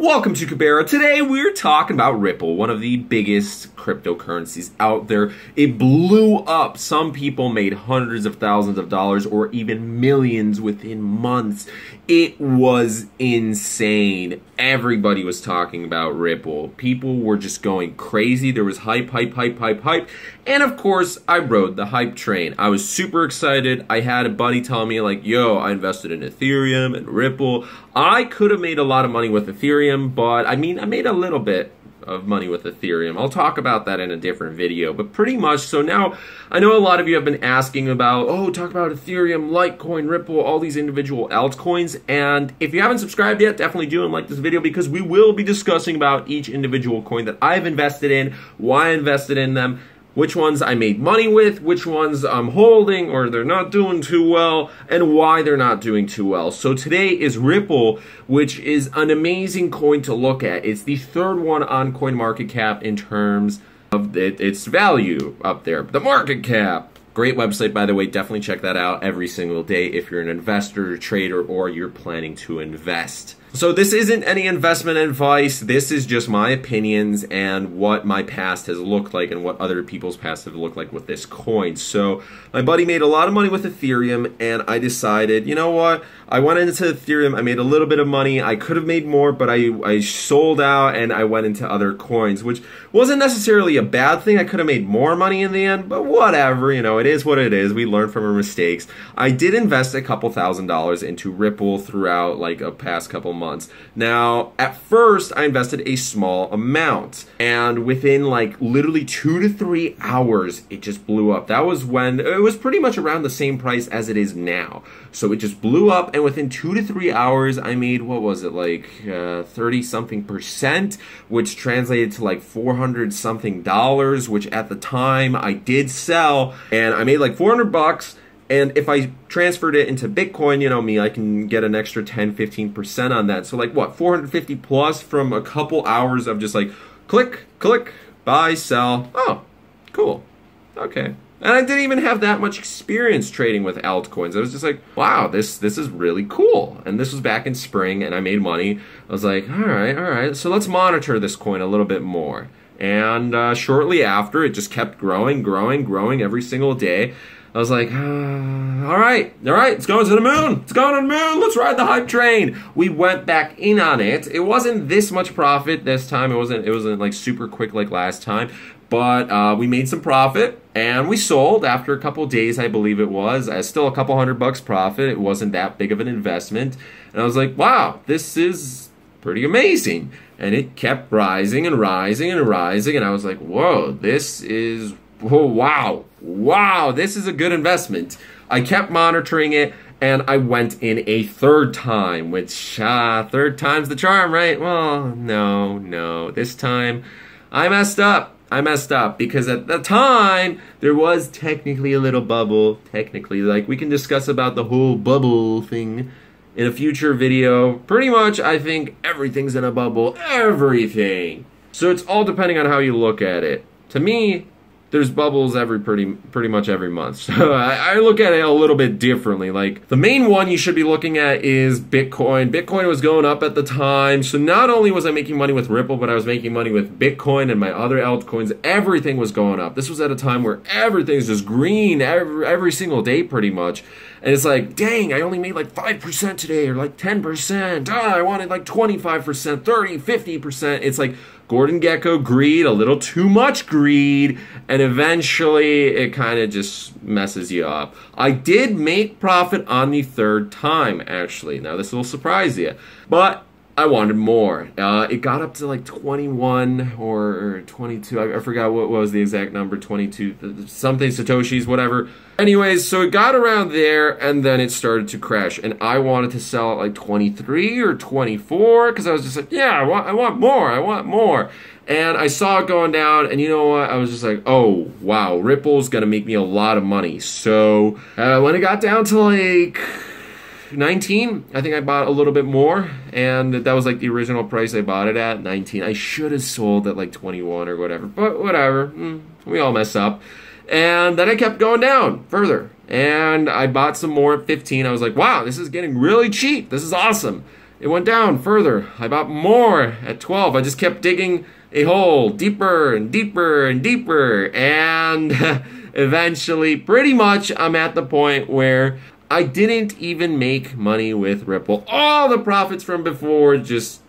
Welcome to Cabera. Today we're talking about Ripple, one of the biggest cryptocurrencies out there. It blew up. Some people made hundreds of thousands of dollars or even millions within months. It was insane. Everybody was talking about Ripple. People were just going crazy. There was hype. And of course, I rode the hype train. I was super excited. I had a buddy tell me like, yo, I invested in Ethereum and Ripple. I could have made a lot of money with Ethereum, but I made a little bit of money with Ethereum. I'll talk about that in a different video, but pretty much, so now I know a lot of you have been asking about, oh, talk about Ethereum, Litecoin, Ripple, all these individual altcoins, and if you haven't subscribed yet, definitely do and like this video because we will be discussing about each individual coin that I've invested in, why I invested in them, which ones I made money with, which ones I'm holding or they're not doing too well, and why they're not doing too well. So today is Ripple, which is an amazing coin to look at. It's the third one on CoinMarketCap in terms of its value up there. The market cap. Great website, by the way. Definitely check that out every single day if you're an investor, trader, or you're planning to invest. So this isn't any investment advice. This is just my opinions and what my past has looked like and what other people's past have looked like with this coin. So my buddy made a lot of money with Ethereum and I decided, you know what? I went into Ethereum. I made a little bit of money. I could have made more, but I sold out and I went into other coins, which wasn't necessarily a bad thing. I could have made more money in the end, but whatever. You know, it is what it is. We learn from our mistakes. I did invest a couple $1,000s into Ripple throughout like a past couple months. Now, at first, I invested a small amount, and within like literally 2 to 3 hours, it just blew up. That was when it was pretty much around the same price as it is now. So it just blew up, and within 2 to 3 hours, I made, what was it, like 30-something%, which translated to like $400-something, which at the time I did sell, and I made like 400 bucks. And if I transferred it into Bitcoin, you know me, I can get an extra 10-15% on that. So like what, 450 plus from a couple hours of just like click, buy, sell. Oh, cool. Okay. And I didn't even have that much experience trading with altcoins. I was just like, wow, this is really cool. And this was back in spring and I made money. I was like, all right. So let's monitor this coin a little bit more. And shortly after, it just kept growing every single day. I was like, all right, it's going to the moon. It's going to the moon. Let's ride the hype train. We went back in on it. It wasn't this much profit this time. It wasn't like super quick like last time. But we made some profit and we sold after a couple days, I believe it was. Still a couple $100 profit. It wasn't that big of an investment. And I was like, wow, this is pretty amazing. And it kept rising and rising and rising. And I was like, whoa, this is... oh, wow, this is a good investment. I kept monitoring it, and I went in a third time, which, third time's the charm, right? Well, no. This time, I messed up. Because at the time, there was technically a little bubble. Technically, like, we can discuss about the whole bubble thing in a future video. Pretty much, I think everything's in a bubble. Everything. So it's all depending on how you look at it. To me, there's bubbles pretty much every month. So I look at it a little bit differently. Like the main one you should be looking at is Bitcoin. Bitcoin was going up at the time. So not only was I making money with Ripple, but I was making money with Bitcoin and my other altcoins. Everything was going up. This was at a time where everything's just green every single day pretty much. And it's like, dang, I only made like 5% today or like 10%. I wanted like 25%, 30, 50%. It's like Gordon Gekko greed, a little too much greed, and eventually it kind of just messes you up. I did make profit on the third time, actually. Now, this will surprise you, but I wanted more. It got up to like 21 or 22. I forgot what was the exact number, 22, something Satoshis, whatever. Anyways, so it got around there, and then it started to crash, and I wanted to sell at like 23 or 24, because I was just like, yeah, I want more. And I saw it going down, and you know what? I was just like, oh, wow, Ripple's going to make me a lot of money. So when it got down to like 19, I think I bought a little bit more, and that was like the original price I bought it at, 19. I should have sold at like 21 or whatever, but whatever. We all mess up. And then I kept going down further, and I bought some more at 15. I was like, wow, this is getting really cheap. This is awesome. it went down further. I bought more at 12. I just kept digging a hole deeper and deeper and deeper. And eventually, pretty much, I'm at the point where I didn't even make money with Ripple. All the profits from before just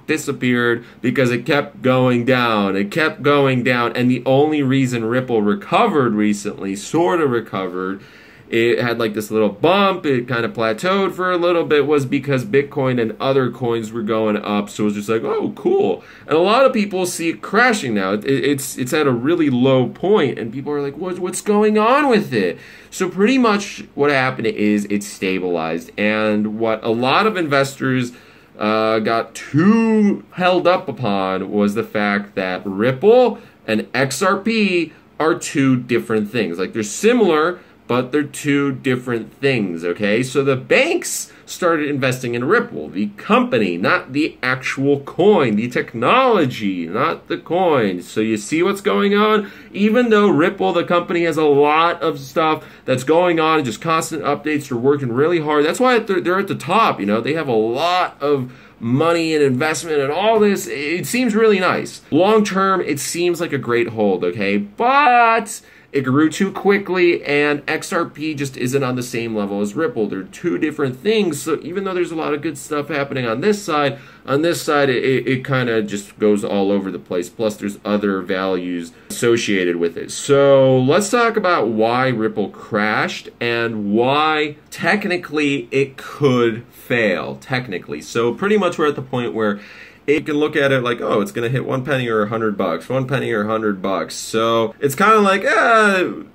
disappeared because it kept going down. It kept going down. And the only reason Ripple recovered recently, sort of recovered, it had like this little bump, it kind of plateaued for a little bit, was because Bitcoin and other coins were going up. So it was just like, oh, cool. And a lot of people see it crashing now. It's at a really low point, and people are like, what's going on with it? So pretty much what happened is it stabilized. And what a lot of investors got too held up upon was the fact that Ripple and XRP are two different things. Like, they're similar, but they're two different things, okay? So the banks started investing in Ripple, the company, not the actual coin, the technology, not the coin. So you see what's going on? Even though Ripple, the company, has a lot of stuff that's going on, just constant updates, they're working really hard. That's why they're at the top, you know? They have a lot of money and investment and all this. It seems really nice. Long term, it seems like a great hold, okay? But it grew too quickly, and XRP just isn't on the same level as Ripple. They're two different things, so even though there's a lot of good stuff happening on this side, it kind of just goes all over the place. Plus, there's other values associated with it. So let's talk about why Ripple crashed and why technically it could fail, technically. So pretty much we're at the point where it can look at it like, oh, it's going to hit 1 penny or $100, 1 penny or $100. So it's kind of like,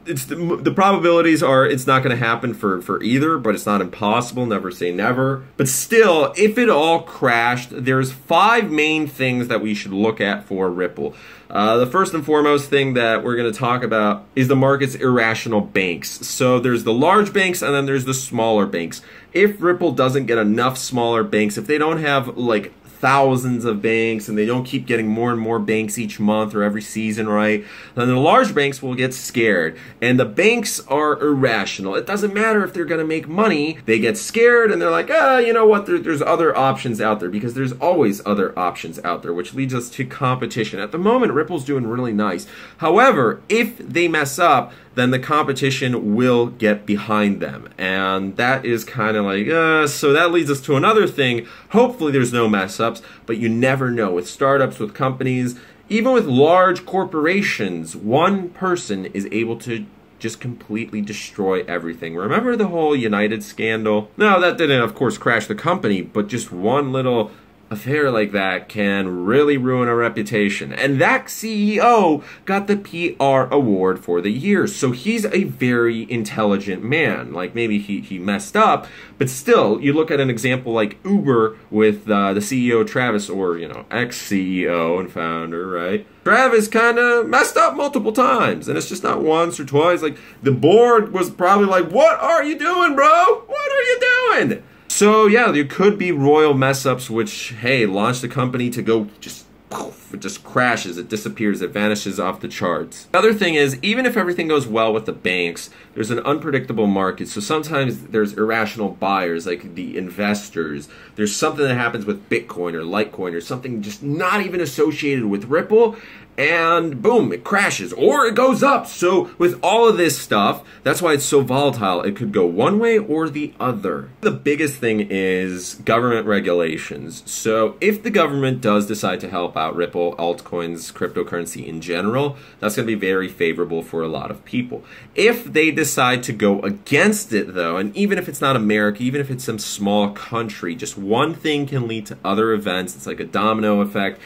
it's the probabilities are it's not going to happen for either, but it's not impossible. Never say never. But still, if it all crashed, there's 5 main things that we should look at for Ripple. The first and foremost thing that we're going to talk about is the market's irrational banks. So there's the large banks and then there's the smaller banks. If Ripple doesn't get enough smaller banks, if they don't have like thousands of banks and they don't keep getting more and more banks each month or every season, right, then the large banks will get scared. And the banks are irrational. It doesn't matter if they're going to make money. They get scared and they're like, you know what, there's other options out there, because there's always other options out there, which leads us to competition. At the moment, Ripple's doing really nice. However, if they mess up, then the competition will get behind them. And that is kind of like, so that leads us to another thing. Hopefully there's no mess ups, but you never know. With startups, with companies, even with large corporations, one person is able to just completely destroy everything. Remember the whole United scandal? No, that didn't, of course, crash the company, but just one little affair like that can really ruin a reputation. And that CEO got the PR award for the year. So he's a very intelligent man. Like, maybe he messed up, but still, you look at an example like Uber with the CEO Travis, or, you know, ex-CEO and founder, right? Travis kind of messed up multiple times, and it's just not once or twice. Like, the board was probably like, what are you doing, bro? What are you doing? So yeah, there could be royal mess-ups which, hey, launch the company to go just poof, it just crashes, it disappears, it vanishes off the charts. The other thing is, even if everything goes well with the banks, there's an unpredictable market. So sometimes there's irrational buyers, like the investors. There's something that happens with Bitcoin or Litecoin or something just not even associated with Ripple, and boom, it crashes or it goes up. So with all of this stuff, that's why it's so volatile. It could go one way or the other. The biggest thing is government regulations. So if the government does decide to help out Ripple, altcoins, cryptocurrency in general, that's going to be very favorable for a lot of people. If they decide to go against it though, and even if it's not America, even if it's some small country, just one thing can lead to other events. It's like a domino effect.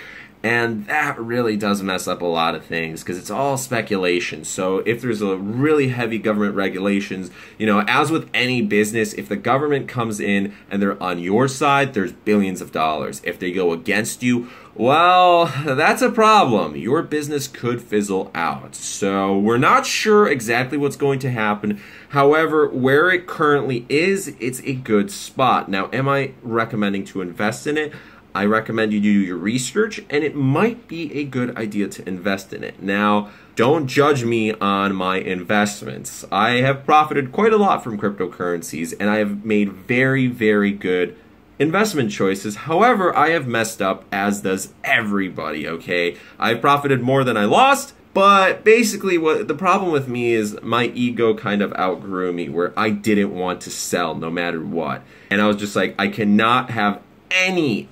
And that really does mess up a lot of things because it's all speculation. So if there's a really heavy government regulations, you know, as with any business, if the government comes in and they're on your side, there's billions of dollars. If they go against you, well, that's a problem. Your business could fizzle out. So we're not sure exactly what's going to happen. However, where it currently is, it's a good spot. Now, am I recommending to invest in it? I recommend you do your research, and it might be a good idea to invest in it. Now, don't judge me on my investments. I have profited quite a lot from cryptocurrencies, and I have made very, very good investment choices. However, I have messed up, as does everybody, okay? I've profited more than I lost, but basically what the problem with me is my ego kind of outgrew me, where I didn't want to sell no matter what. And I was just like, I cannot have any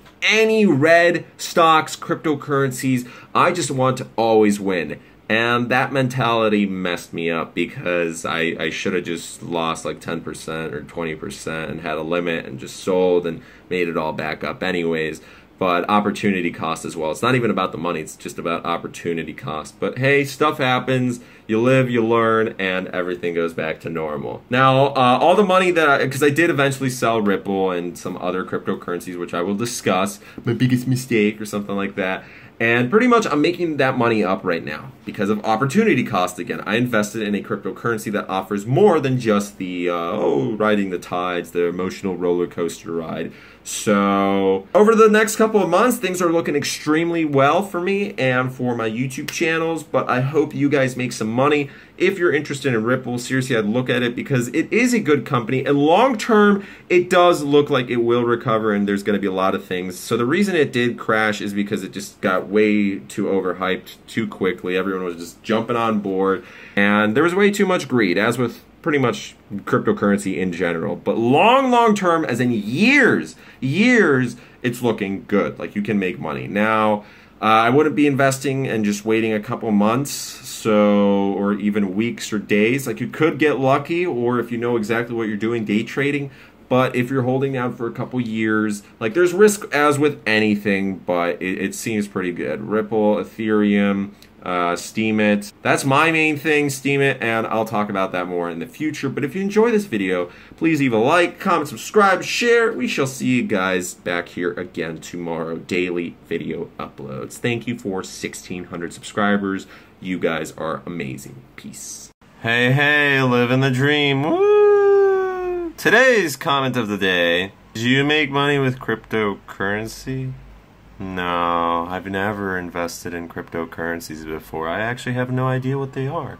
red stocks, cryptocurrencies. I just want to always win. And that mentality messed me up, because I should have just lost like 10% or 20% and had a limit and just sold and made it all back up anyways. But opportunity cost as well. It's not even about the money, it's just about opportunity cost. But hey, stuff happens, you live, you learn, and everything goes back to normal. Now, all the money that because I did eventually sell Ripple and some other cryptocurrencies, which I will discuss, my biggest mistake or something like that. And pretty much I'm making that money up right now because of opportunity cost again. I invested in a cryptocurrency that offers more than just the, riding the tides, the emotional roller coaster ride. So over the next couple of months, things are looking extremely well for me and for my YouTube channels, but I hope you guys make some money. If you're interested in Ripple, seriously, I'd look at it because it is a good company, and long term, it does look like it will recover, and there's going to be a lot of things. So the reason it did crash is because it just got way too overhyped too quickly. Everyone was just jumping on board, and there was way too much greed, as with pretty much cryptocurrency in general. But long term, as in years, it's looking good. Like, you can make money. Now, I wouldn't be investing and just waiting a couple months, or even weeks or days. Like, you could get lucky, or if you know exactly what you're doing, day trading. But if you're holding out for a couple years, like, there's risk as with anything, but it seems pretty good. Ripple, Ethereum, Steam it. That's my main thing, Steam it, and I'll talk about that more in the future. But if you enjoy this video, please leave a like, comment, subscribe, share. We shall see you guys back here again tomorrow. Daily video uploads. Thank you for 1,600 subscribers. You guys are amazing. Peace. Hey, living the dream. Woo! Today's comment of the day. Do you make money with cryptocurrency? No, I've never invested in cryptocurrencies before. I actually have no idea what they are.